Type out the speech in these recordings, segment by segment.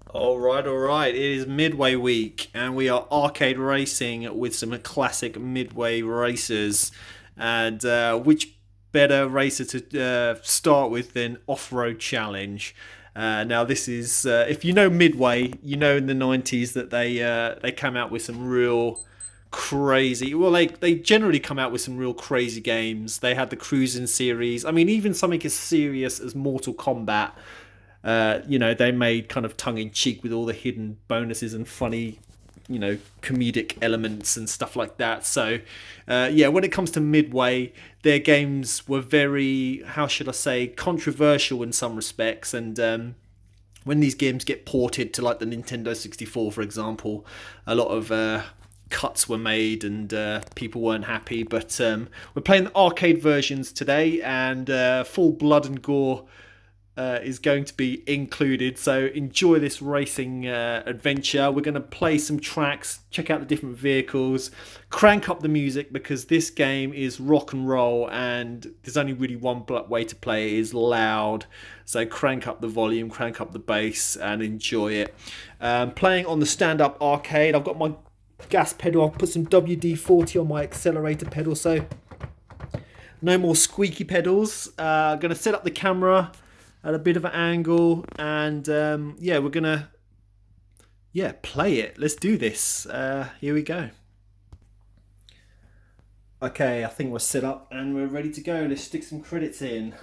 All right. It is Midway week, and we are arcade racing with some classic Midway races. And which better racer to start with than Off Road Challenge? Now, this is if you know Midway, you know in the '90s that they came out with some real crazy. Well, they generally come out with some real crazy games. They had the Cruising series. I mean, even something as serious as Mortal Kombat. They made kind of tongue in cheek with all the hidden bonuses and funny, comedic elements and stuff like that. So, when it comes to Midway, their games were very, how should I say, controversial in some respects. And when these games get ported to like the Nintendo 64, for example, a lot of cuts were made and people weren't happy. But we're playing the arcade versions today, and full blood and gore is going to be included. So enjoy this racing adventure. We're going to play some tracks, check out the different vehicles, crank up the music because this game is rock and roll and there's only really one way to play it, is loud. So crank up the volume, crank up the bass and enjoy it. Playing on the stand-up arcade, I've got my gas pedal. I've put some WD-40 on my accelerator pedal, so no more squeaky pedals. I'm going to set up the camera at a bit of an angle, and we're gonna play it. Let's do this. Here we go. Okay, I think we're set up and we're ready to go. Let's stick some credits in.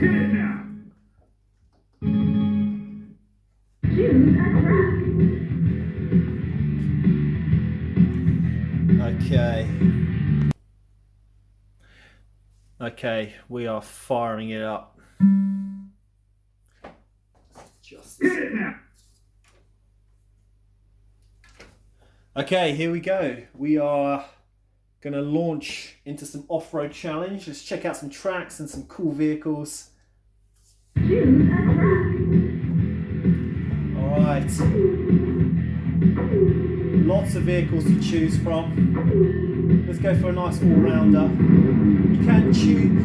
Okay, we are firing it up. Okay, here we go. We are going to launch into some off-road challenge. Let's check out some tracks and some cool vehicles. Alright. Lots of vehicles to choose from. Let's go for a nice all-rounder. You can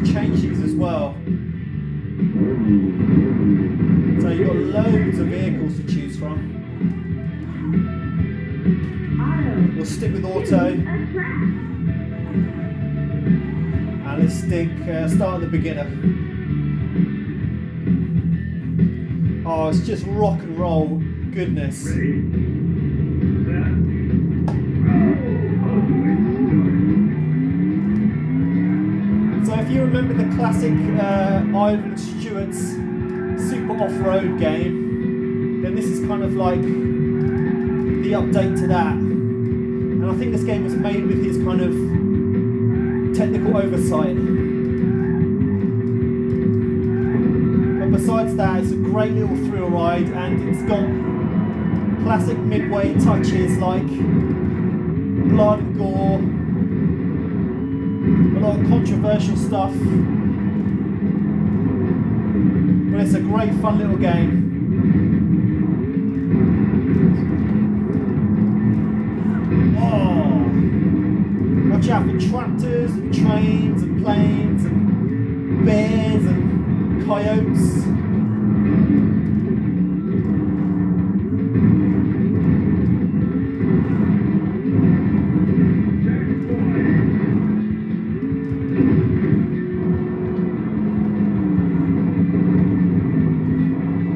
change these as well. So you've got loads of vehicles to choose from. We'll stick with auto. And let's start at the beginner. Oh, it's just rock and roll goodness. So if you remember the classic Ivan Stewart's Super Off-Road game, then this is kind of like the update to that. And I think this game was made with his kind of technical oversight. But besides that, it's a great little thrill ride, and it's got classic Midway touches like blood and gore, a lot of controversial stuff. But it's a great fun little game. Oh, watch out for tractors and trains and planes and bears and coyotes.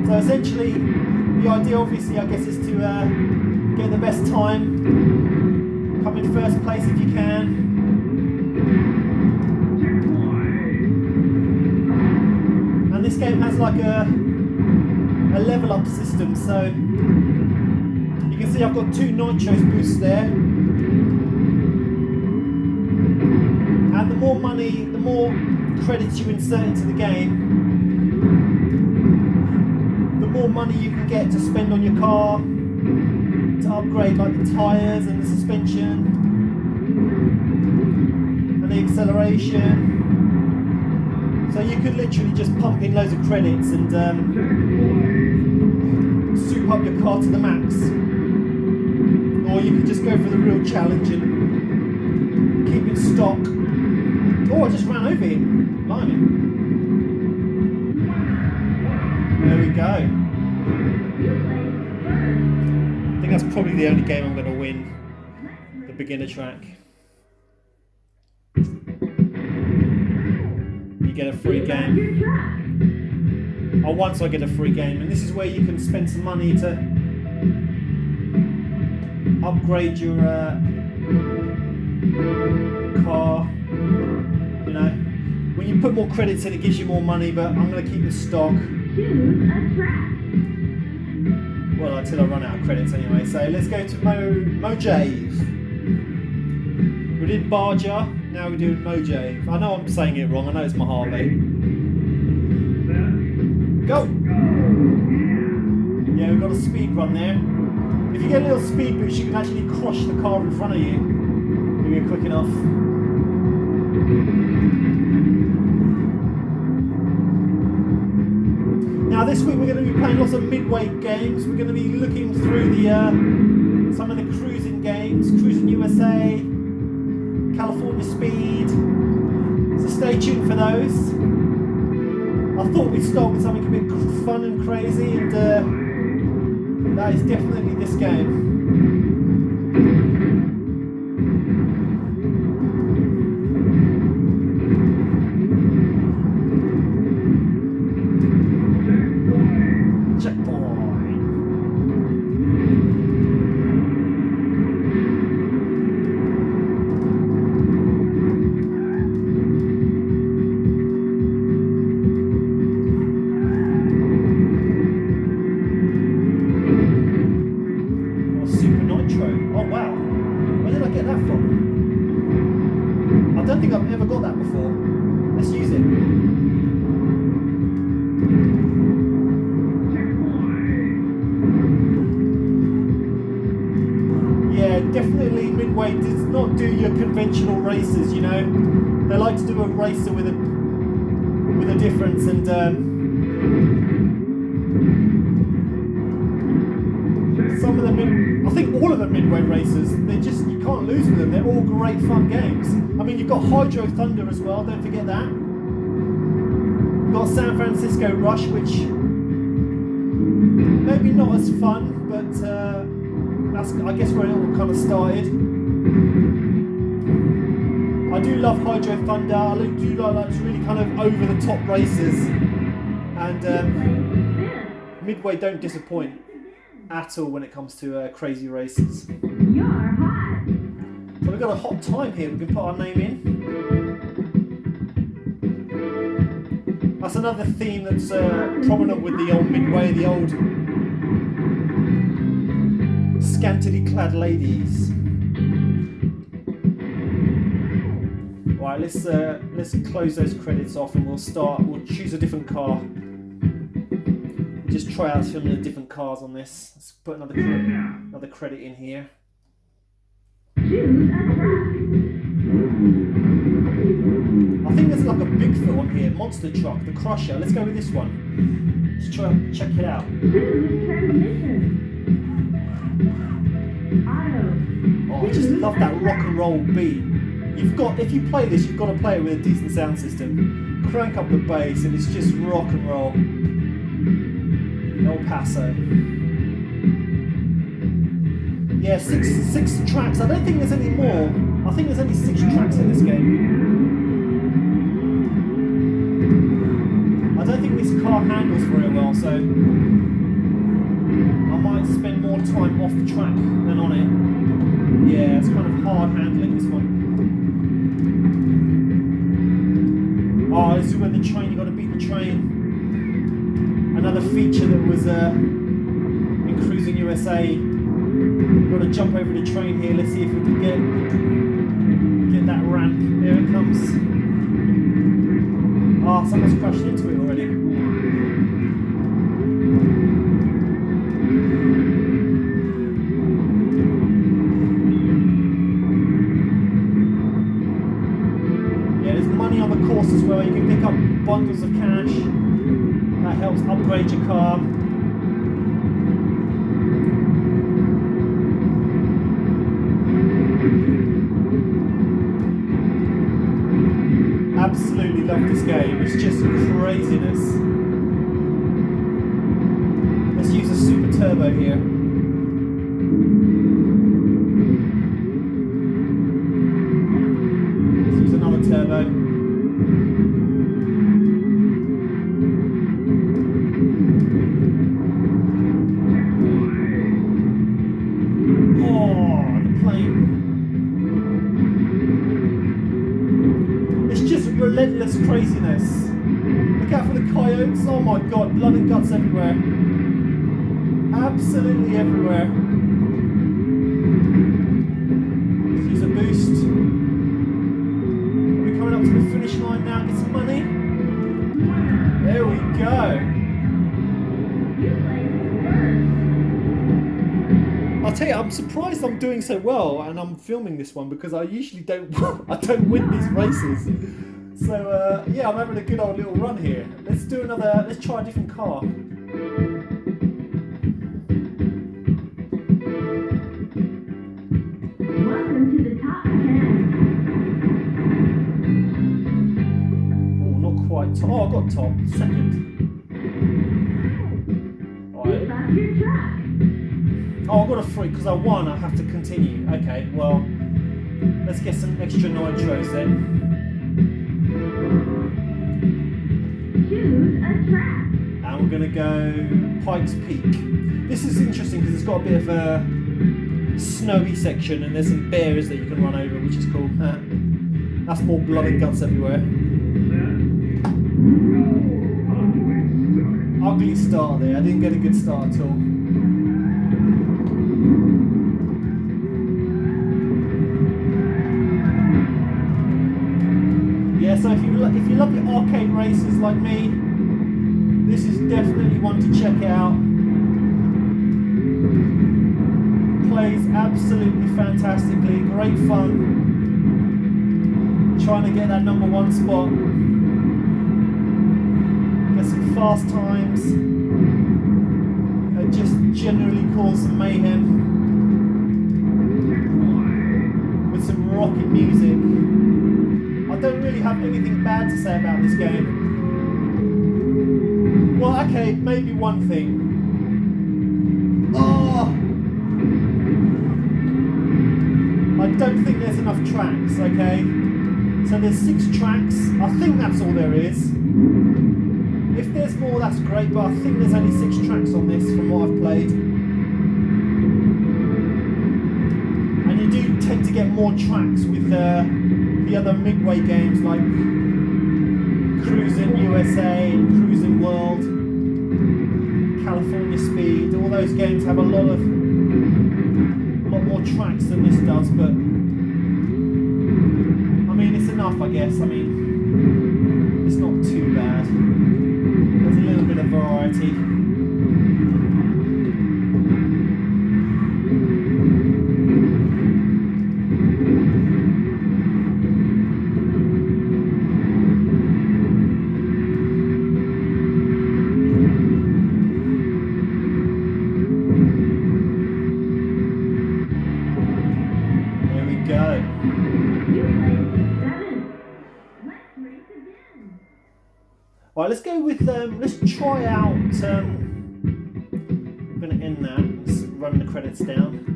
So essentially, the idea obviously I guess is to get the best time, come in first place if you can. And this game has like a level up system, so you can see I've got 2 nitros boosts there. And the more money, the more credits you insert into the game, more money you can get to spend on your car, to upgrade like the tyres and the suspension and the acceleration. So you could literally just pump in loads of credits and soup up your car to the max. Or you could just go for the real challenge and keep it stock. Oh, I just ran over him. Blimey. There we go. think that's probably the only game I'm going to win. The beginner track. You get a free game. Oh, once I get a free game, and this is where you can spend some money to upgrade your car. You know, when you put more credits in, it gives you more money. But I'm going to keep the stock. Well, until I run out of credits anyway. So let's go to Mojave. We did Barger, now we're doing Mojave. I know I'm saying it wrong, I know it's my Harley. Go! Yeah, we've got a speed run there. If you get a little speed boost, you can actually crush the car in front of you if you're quick enough. Now this week we're going to be playing lots of Midway games. We're going to be looking through the some of the cruising games, Cruising USA, California Speed. So stay tuned for those. I thought we'd start with something a bit fun and crazy, and that is definitely this game. Definitely Midway does not do your conventional races, you know. They like to do a racer with a difference, and some of them, I think all of the Midway races, you can't lose with them. They're all great fun games. I mean, you've got Hydro Thunder as well, don't forget that. You've got San Francisco Rush, which maybe not as fun, but that's, I guess, where it all kind of started. I do love Hydro Thunder. I do like really kind of over the top races, and Midway don't disappoint at all when it comes to crazy races. You're hot. So we've got a hot time here. We can put our name in. That's another theme that's prominent with the old Midway, the old scantily clad ladies. Right, let's close those credits off, and we'll choose a different car. We'll just try out some of the different cars on this. Let's put another credit in here. I think there's like a Bigfoot on here, monster truck, the Crusher. Let's go with this one. Let's try and check it out. Oh, I just love that rock and roll beat. If you play this, you've got to play it with a decent sound system. Crank up the bass, and it's just rock and roll. El Paso. Yeah, six tracks. I don't think there's any more. I think there's only 6 tracks in this game. I don't think this car handles very well, so I might spend more time off the track than on it. Yeah, it's kind of hard handling, this one. Oh, this is where the train, you got to beat the train. Another feature that was in Cruising USA. We've got to jump over the train here. Let's see if we can get that ramp. There it comes. Ah, someone's crashed into it already. Yeah, there's money on the course as well. You can pick up bundles of cash. That helps upgrade your car. Absolutely love this game. It's just craziness. Let's use a super turbo here. this craziness. Look out for the coyotes. Oh my god, blood and guts everywhere. Absolutely everywhere. Let's use a boost. Are we coming up to the finish line now? Get some money. There we go. I'll tell you, I'm surprised I'm doing so well and I'm filming this one because I usually don't win these races. So yeah, I'm having a good old little run here. Let's try a different car. Welcome to the top 10. Oh, not quite top. Oh, I got top. Second. Keep up your track. Oh, I got a 3 because I won. I have to continue. Okay, well, let's get some extra nitros then. Choose a track. And we're going to go Pikes Peak. This is interesting because it's got a bit of a snowy section and there's some bears that you can run over, which is cool. That's more blood and guts everywhere. Ugly start there. I didn't get a good start at all. Yeah, so if you love your arcade races like me, this is definitely one to check out. Plays absolutely fantastically, great fun. Trying to get that #1 spot. Get some fast times. And just generally cause some mayhem. With some rocking music. I don't really have anything bad to say about this game. Well, okay, maybe one thing. Oh! I don't think there's enough tracks, okay? So there's 6 tracks. I think that's all there is. If there's more, that's great, but I think there's only 6 tracks on this from what I've played. And you do tend to get more tracks with the other Midway games like Cruising USA and Cruising World, California Speed. All those games have a lot more tracks than this does, but I mean it's enough, I guess. I mean it's not too bad. There's a little bit of variety. Right, let's go with, let's try out, I'm going to end that, let's run the credits down.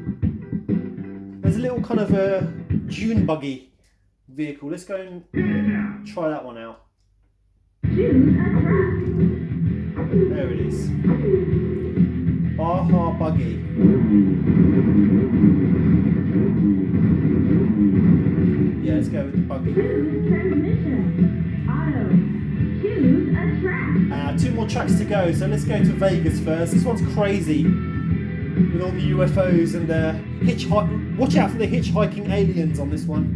There's a little kind of a dune buggy vehicle, let's go and try that one out. There it is. Baja Buggy. Yeah, let's go with the buggy. Choose a track. 2 more tracks to go, so let's go to Vegas first. This one's crazy with all the UFOs and watch out for the hitchhiking aliens on this one.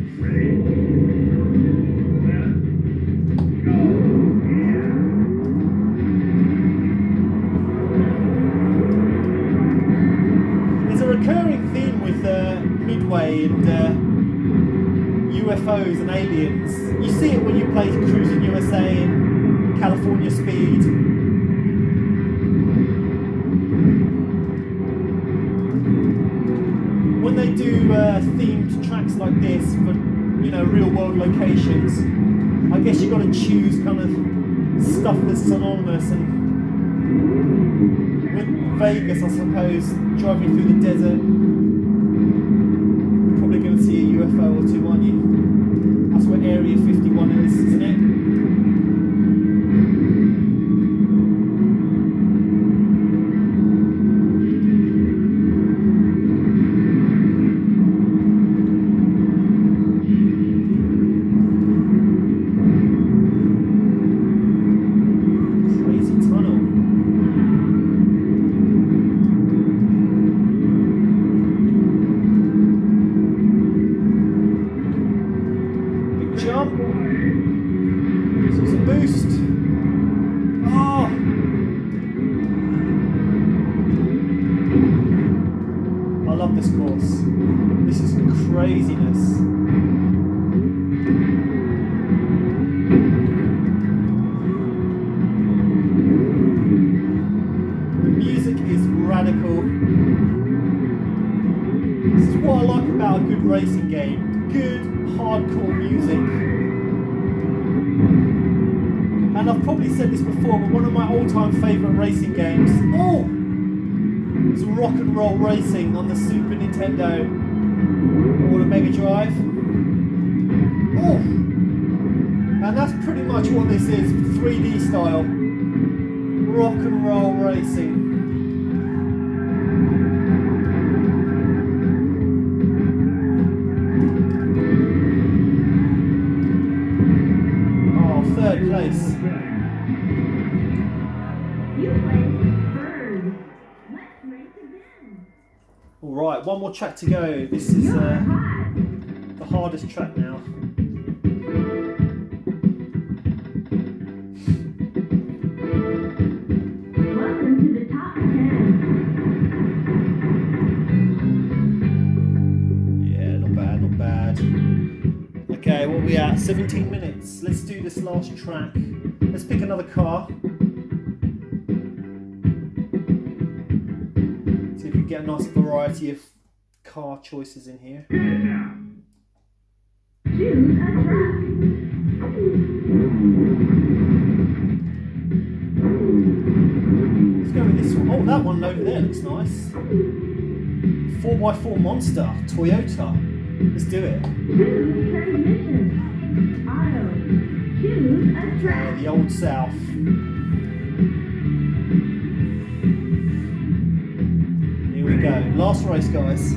There's a recurring theme with Midway and UFOs and aliens. You see it when you play Cruising USA and California Speed. When they do themed tracks like this for, you know, real world locations, I guess you've got to choose kind of stuff that's synonymous. And with Vegas, I suppose, driving through the desert, you're probably going to see a UFO or 2, aren't you? That's where Area 51 is, isn't it? love this course. This is craziness. The music is radical. This is what I like about a good racing game. Good, hardcore music. And I've probably said this before, but one of my all-time favourite racing games was Rock and Roll Racing on the Super Nintendo or the Mega Drive. And that's pretty much what this is, 3D style. Rock and Roll Racing. Third place. You placed third. Let's race again. Alright, one more track to go. This is You're hot. the hardest track now. Welcome to the top 10. Yeah, not bad, not bad. Okay, what are we at? 17 minutes. Let's do this last track. Let's pick another car. See if we get a nice variety of car choices in here. Choose a track. Let's go with this one. Oh, that one over there looks nice. 4x4 Monster, Toyota. Let's do it. Choose transmission. Auto. Choose a track. The Old South. Here we go. Last race, guys.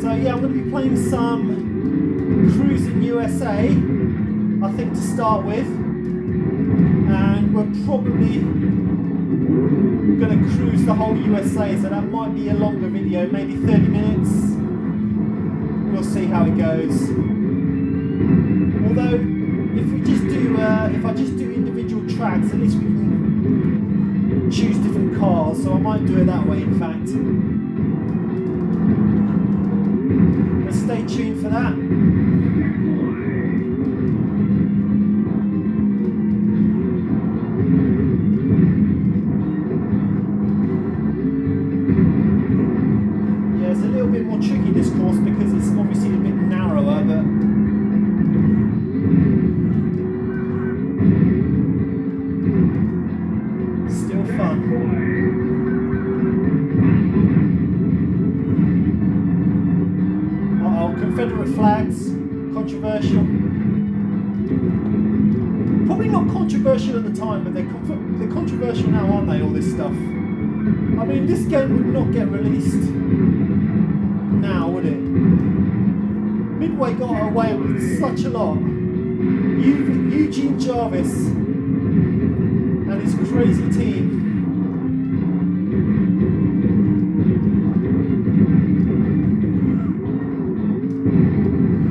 So yeah, I'm going to be playing some Cruising USA, I think, to start with. And we're probably going to cruise the whole USA, so that might be a longer video, maybe 30 minutes. We'll see how it goes. Although, if I just do individual tracks, at least we can choose different cars, so I might do it that way, in fact. But stay tuned for that. More tricky, this course, because it's obviously a bit narrower, but still fun. Uh-oh, Confederate flags, controversial. Probably not controversial at the time, but they're controversial now, aren't they, all this stuff? I mean, this game would not get released now, would it? Midway got away with such a lot. Eugene Jarvis and his crazy team.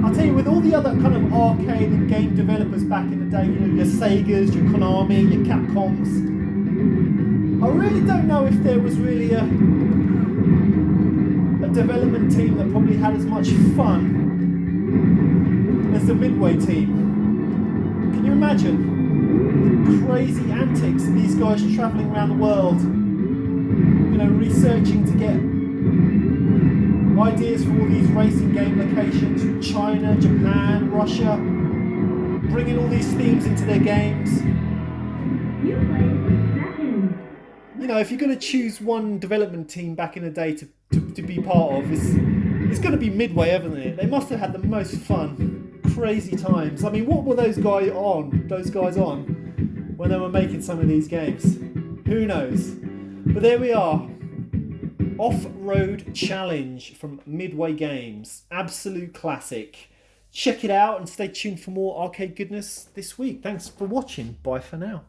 I'll tell you, with all the other kind of arcade and game developers back in the day, you know, your Segas, your Konami, your Capcoms, I really don't know if there was really a development team that probably had as much fun as the Midway team. Can you imagine the crazy antics of these guys travelling around the world, you know, researching to get ideas for all these racing game locations from China, Japan, Russia, bringing all these themes into their games. You placed second. You know, if you're going to choose one development team back in the day to be part of, it's going to be Midway, haven't it? They must have had the most fun, crazy times. I mean, what were those guys on when they were making some of these games? Who knows? But there we are. Off-Road Challenge from Midway Games. Absolute classic. Check it out and stay tuned for more arcade goodness this week. Thanks for watching. Bye for now.